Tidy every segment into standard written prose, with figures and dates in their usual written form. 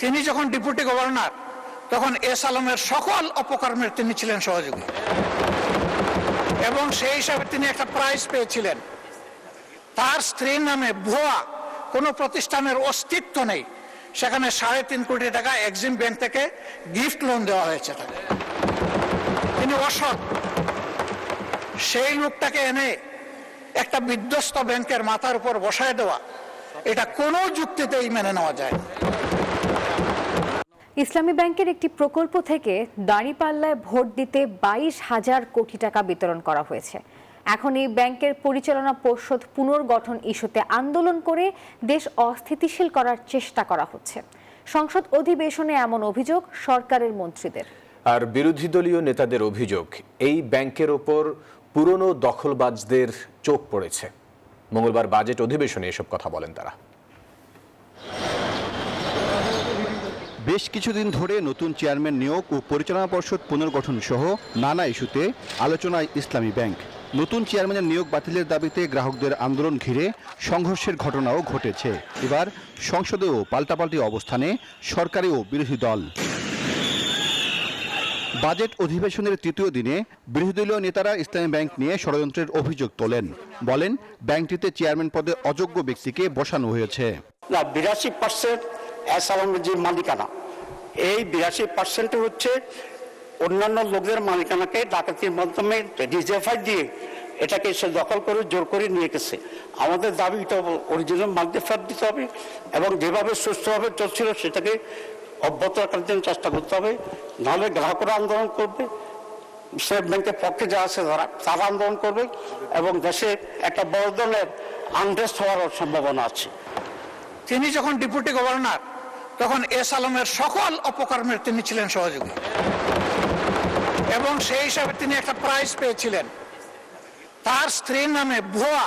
তিনি যখন deputy governor তখন এস আলমের সকল অপকর্মের তিনি ছিলেন সহযোগী, এবং সেই হিসাবে তিনি একটা প্রাইজ পেয়েছিলেন। তার স্ত্রীর নামে ভুয়া কোনো প্রতিষ্ঠানের অস্তিত্ব নেই, সেখানে 3.5 কোটি টাকা এক্সিম ব্যাংক থেকে গিফট লোন দেওয়া হয়েছে তাকে। তিনি অসৎ। সেই লোকটাকে এনে একটা বিধ্বস্ত ব্যাংকের মাথার উপর বসায় দেওয়া, এটা কোনো যুক্তিতেই মেনে নেওয়া যায় না। ইসলামী ব্যাংকের একটি প্রকল্প থেকে দাঁড়িপাল্লায় ভোট দিতে 22,000 কোটি টাকা বিতরণ করা হয়েছে। এখন এই ব্যাংকের পরিচালনা পর্ষদ পুনর্গঠন ইস্যুতে আন্দোলন করে দেশ অস্থিতিশীল করার চেষ্টা করা হচ্ছে। সংসদ অধিবেশনে এমন অভিযোগ সরকারের মন্ত্রীদের। আর বিরোধী দলীয় নেতাদের অভিযোগ, এই ব্যাংকের ওপর পুরনো দখলবাজদের চোখ পড়েছে। মঙ্গলবার বাজেট অধিবেশনে এসব কথা বলেন তারা। বেশ কিছুদিন ধরে নতুন চেয়ারম্যান নিয়োগ ও পরিচালনা পর্ষদ পুনর্গঠন সহ নানা ইস্যুতে আলোচনায় ইসলামী ব্যাংক। নতুন চেয়ারম্যানের নিয়োগ বাতিলের দাবিতে গ্রাহকদের আন্দোলন ঘিরে সংঘর্ষের ঘটনাও ঘটেছে। এবার সংসদেও পাল্টাপাল্টি অবস্থানে সরকারি ও বিরোধী দল। বাজেট অধিবেশনের তৃতীয় দিনে বিরোধী দলীয় নেতারা ইসলামী ব্যাংক নিয়ে ষড়যন্ত্রের অভিযোগ তোলেন। বলেন, ব্যাংকটিতে চেয়ারম্যান পদে অযোগ্য ব্যক্তিকে বসানো হয়েছে। 82% এস আলমের যে মালিকানা, এই 82% হচ্ছে অন্যান্য লোকদের মালিকানাকে ডাকাতির মাধ্যমে ডিজেফাই দিয়ে এটাকে সে দখল করে জোর করে নিয়ে গেছে। আমাদের দাবি এটা অরিজিনাল মালিকদের ফেরত দিতে হবে, এবং যেভাবে সুস্থভাবে চলছিল সেটাকে অব্যাহত রাখার জন্য চেষ্টা করতে হবে। নাহলে গ্রাহকরা আন্দোলন করবে, স্টেট ব্যাংকের পক্ষে যা আছে তারা আন্দোলন করবে, এবং দেশে একটা বড় ধরনের আনরেস্ট হওয়ার সম্ভাবনা আছে। তিনি যখন ডেপুটি গভর্নর তখন এস আলমের সকল অপকর্মের তিনি ছিলেন সহযোগী, এবং সেই হিসাবে তিনি একটা প্রাইজ পেয়েছিলেন। তার স্ত্রীর নামে ভুয়া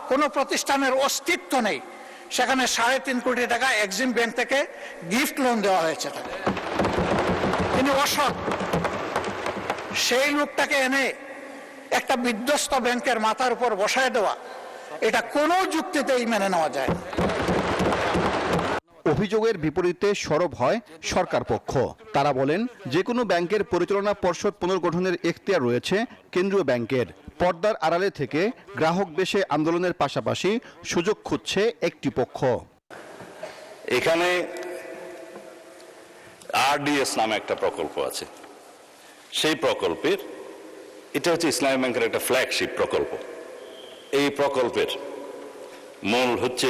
কোনো প্রতিষ্ঠানের অস্তিত্ব নেই, সেখানে 3.5 কোটি টাকা এক্সিম ব্যাংক থেকে গিফট লোন দেওয়া হয়েছে তাকে। তিনি অসৎ। সেই লোকটাকে এনে একটা বিধ্বস্ত ব্যাংকের মাথার উপর বসায় দেওয়া, এটা কোনো যুক্তিতেই মেনে নেওয়া যায় না। অভিযোগের বিপরীতে সরব হয় সরকার পক্ষ। তারা বলেন, যে কোনো ব্যাংকের পরিচালনা পর্ষদ পুনর্গঠনের এখতিয়ার রয়েছে কেন্দ্রীয় ব্যাংকের। পর্দার আড়ালে থেকে গ্রাহক বেশে আন্দোলনের পাশাপাশি সুযোগ খুঁজছে একটি পক্ষ। এখানে আরডিএস নামে একটা প্রকল্প আছে। সেই প্রকল্পের এটা হচ্ছে ইসলামী ব্যাংকের একটা ফ্ল্যাগশিপ প্রকল্প। এই প্রকল্পের মূল হচ্ছে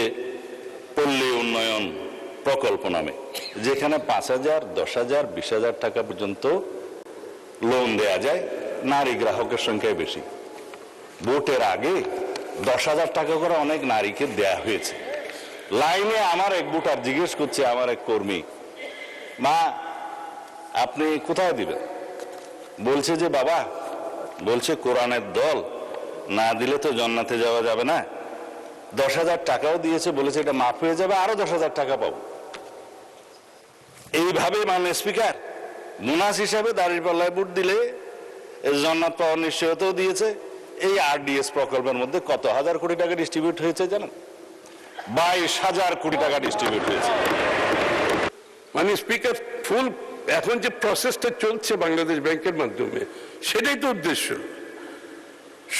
পল্লী উন্নয়ন প্রকল্প নামে, যেখানে 5,000, 10,000, 20,000 টাকা পর্যন্ত লোন দেয়া যায়। নারী গ্রাহকের সংখ্যায় বেশি। ভোটের আগে 10,000 টাকা করে অনেক নারীকে দেয়া হয়েছে। লাইনে আমার এক ভোটার জিজ্ঞেস করছে, আমার এক কর্মী, মা আপনি কোথায় দিবেন? বলছে যে বাবা, বলছে কোরআনের দল না দিলে তো জান্নাতে যাওয়া যাবে না। 10,000 টাকাও দিয়েছে, বলেছে এটা মাফ হয়ে যাবে, আরো 10,000 টাকা পাবো। এইভাবে মাননীয় স্পিকার মুনাস হিসাবে দাঁড়িপাল্লায় ভোট দিলে জান্নাত পাওয়ার নিশ্চয়তাও দিয়েছে। এই আরডিএস প্রকল্পের মধ্যে কত হাজার কোটি টাকা ডিস্ট্রিবিউট হয়েছে জানেন? 22,000 কোটি টাকা ডিস্ট্রিবিউট হয়েছে। মানে স্পিকার, ফুল এখন যে প্রসেসটা চলছে বাংলাদেশ ব্যাংকের মাধ্যমে, সেটাই তো উদ্দেশ্য।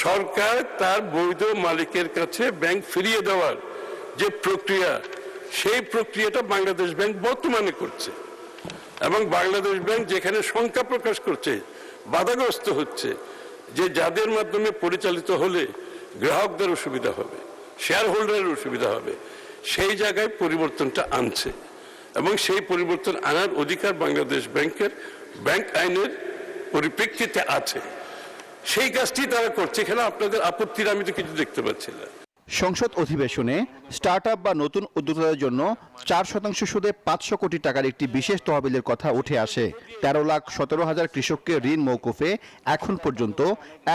সরকার তার বৈধ মালিকের কাছে ব্যাংক ফিরিয়ে দেওয়ার যে প্রক্রিয়া, সেই প্রক্রিয়াটা বাংলাদেশ ব্যাংক বর্তমানে করছে, এবং বাংলাদেশ ব্যাংক যেখানে শঙ্কা প্রকাশ করছে, বাধাগ্রস্ত হচ্ছে যে যাদের মাধ্যমে পরিচালিত হলে গ্রাহকদের সুবিধা হবে, শেয়ার হোল্ডারের সুবিধা হবে, সেই জায়গায় পরিবর্তনটা আনছে, এবং সেই পরিবর্তন আনার অধিকার বাংলাদেশ ব্যাংকের ব্যাংক আইনের পরিপ্রেক্ষিতে আছে। সেই কাজটি তারা করছে। এখানে আপনাদের আপত্তির আমি তো কিছু দেখতে পাচ্ছি না। সংসদ অধিবেশনে স্টার্টআপ বা নতুন উদ্যোক্তাদের জন্য 4% সুদে 500 কোটি টাকার একটি বিশেষ তহবিলের কথা উঠে আসে। 13,17,000 কৃষককে ঋণ মওকুফে এখন পর্যন্ত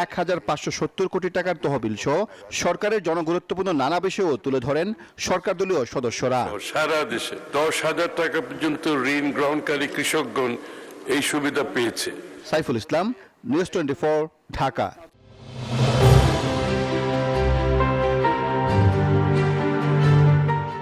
1,570 কোটি টাকার তহবিল সহ সরকারের জনগুরুত্বপূর্ণ নানা বিষয়ও তুলে ধরেন সরকার দলীয় সদস্যরা। সারা দেশে 10,000 টাকা পর্যন্ত ঋণ গ্রহণকারী কৃষকগণ এই সুবিধা পেয়েছে। সাইফুল ইসলাম, নিউজ 24, ঢাকা।